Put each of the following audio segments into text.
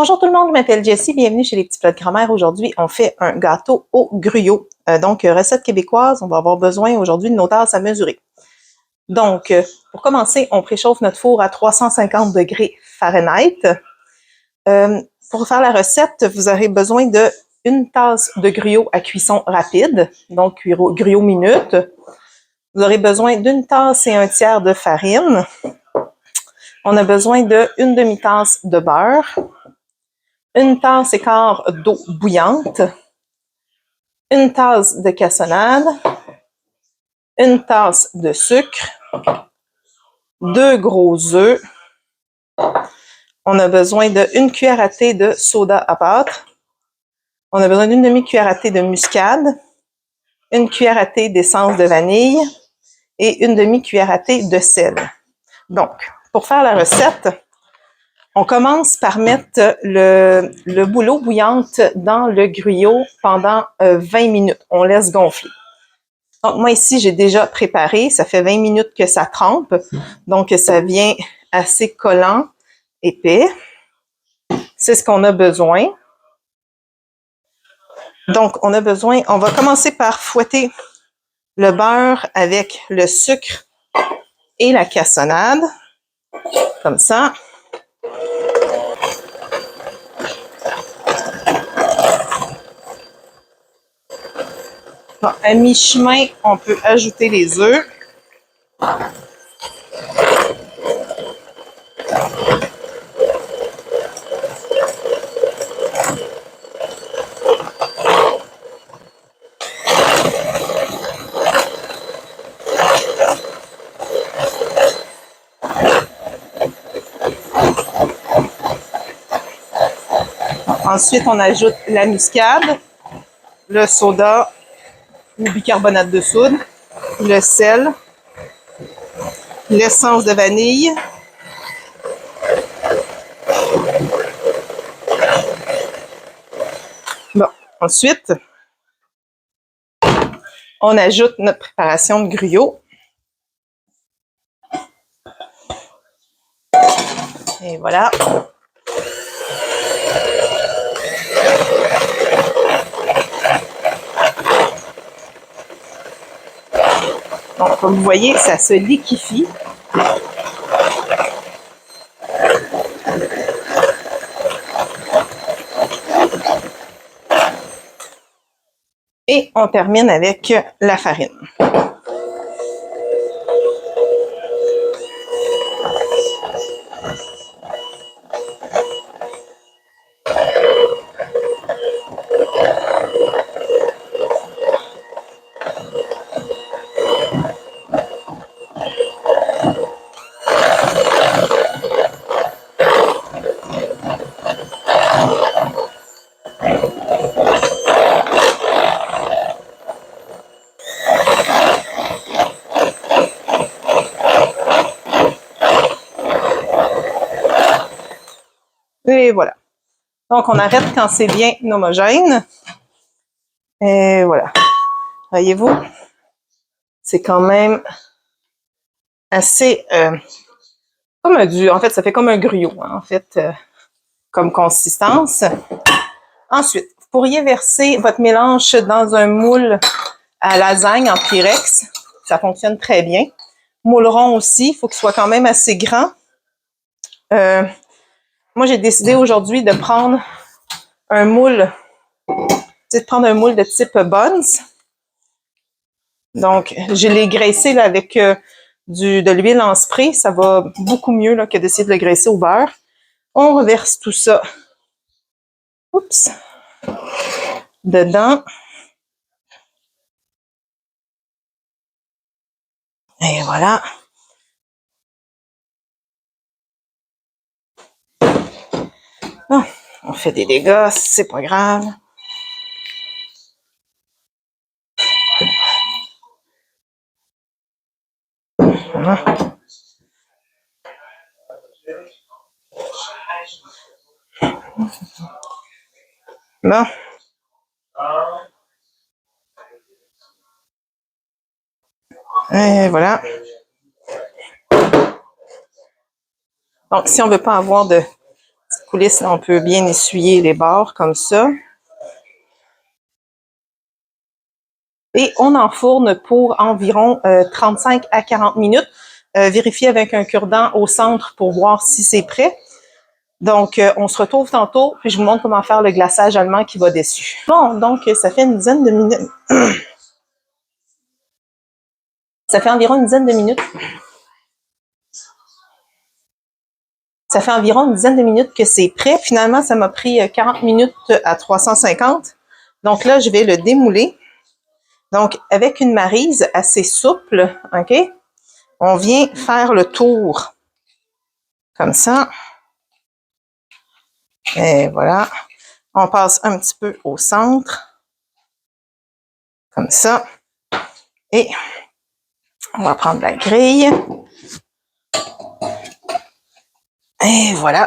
Bonjour tout le monde, je m'appelle Jessie, bienvenue chez les petits plats de grand-mère. Aujourd'hui, on fait un gâteau au gruyot. Donc, recette québécoise, on va avoir besoin aujourd'hui de nos tasses à mesurer. Donc, pour commencer, on préchauffe notre four à 350 degrés Fahrenheit. Pour faire la recette, vous aurez besoin de une tasse de gruyot à cuisson rapide, donc gruyot minute. Vous aurez besoin d'une tasse et un tiers de farine. On a besoin d'une demi-tasse de beurre, une tasse et quart d'eau bouillante, une tasse de cassonade, une tasse de sucre, 2 gros œufs. On a besoin d'une cuillère à thé de soda à pâte. On a besoin d'une demi-cuillère à thé de muscade, une cuillère à thé d'essence de vanille et une demi-cuillère à thé de sel. Donc, pour faire la recette, on commence par mettre le bouillot bouillante dans le gruyot pendant 20 minutes. On laisse gonfler. Donc, moi ici, j'ai déjà préparé. Ça fait 20 minutes que ça trempe. Donc, ça vient assez collant, épais. C'est ce qu'on a besoin. Donc, on va commencer par fouetter le beurre avec le sucre et la cassonade. Comme ça. Bon, à mi-chemin, on peut ajouter les œufs. Ensuite, on ajoute la muscade, le soda ou bicarbonate de soude, le sel, l'essence de vanille, bon, ensuite, on ajoute notre préparation de gruyot. Et voilà. Donc, comme vous voyez, ça se liquéfie. Et on termine avec la farine. Et voilà. Donc, on arrête quand c'est bien homogène. Et voilà. Voyez-vous, c'est quand même assez comme en fait, ça fait comme un gruyot, hein, en fait, comme consistance. Ensuite, vous pourriez verser votre mélange dans un moule à lasagne en Pyrex. Ça fonctionne très bien. Moule rond aussi, il faut qu'il soit quand même assez grand. Moi, j'ai décidé aujourd'hui de prendre un moule, de type Buns. Donc, je l'ai graissé là, avec de l'huile en spray. Ça va beaucoup mieux là, que d'essayer de le graisser au beurre. On reverse tout ça dedans. Et voilà. Oh, on fait des dégâts, c'est pas grave. Voilà. Bon. Et voilà. Donc, si on ne veut pas avoir de coulisses, là, on peut bien essuyer les bords comme ça. Et on enfourne pour environ 35 à 40 minutes. Vérifiez avec un cure-dent au centre pour voir si c'est prêt. Donc, on se retrouve tantôt, puis je vous montre comment faire le glaçage allemand qui va dessus. Bon, donc, ça fait une dizaine de minutes. Ça fait environ une dizaine de minutes. Ça fait environ une dizaine de minutes que c'est prêt. Finalement, ça m'a pris 40 minutes à 350. Donc là, je vais le démouler. Donc, avec une maryse assez souple, OK? On vient faire le tour. Comme ça. Et voilà. On passe un petit peu au centre. Comme ça. Et on va prendre la grille. Et voilà.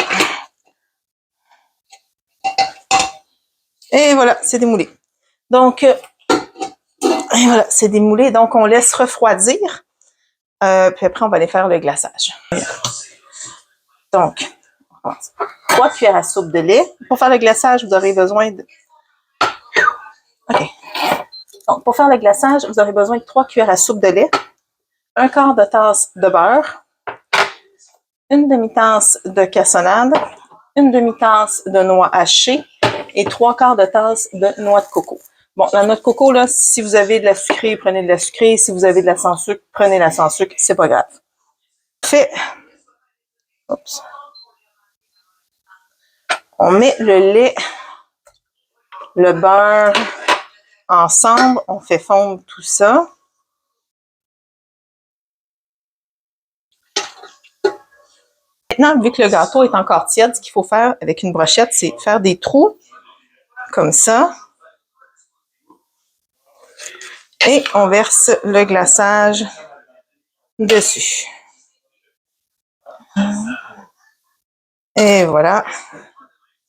Et voilà, c'est démoulé. Donc, et voilà, c'est démoulé. Donc, on laisse refroidir. Puis après, on va aller faire le glaçage. Donc, 3 cuillères à soupe de lait. Pour faire le glaçage, vous aurez besoin de... OK. Donc, pour faire le glaçage, vous aurez besoin de 3 cuillères à soupe de lait, un quart de tasse de beurre, une demi-tasse de cassonade, une demi-tasse de noix hachées et 3 quarts de tasse de noix de coco. Bon, la noix de coco, là, si vous avez de la sucrée, prenez de la sucrée. Si vous avez de la sans sucre, prenez la sans sucre. C'est pas grave. Fait. Oups. On met le lait, le beurre ensemble. On fait fondre tout ça. Maintenant, vu que le gâteau est encore tiède, ce qu'il faut faire avec une brochette, c'est faire des trous comme ça. Et on verse le glaçage dessus. Et voilà,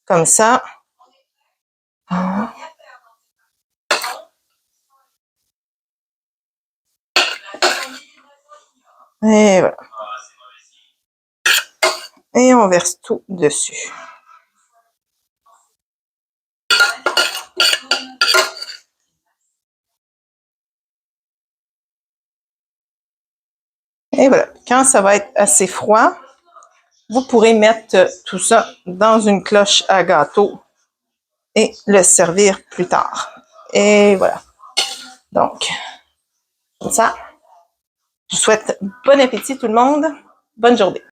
comme ça. Et voilà. Et on verse tout dessus. Et voilà, quand ça va être assez froid, vous pourrez mettre tout ça dans une cloche à gâteau et le servir plus tard. Et voilà. Donc, comme ça, je vous souhaite bon appétit tout le monde. Bonne journée.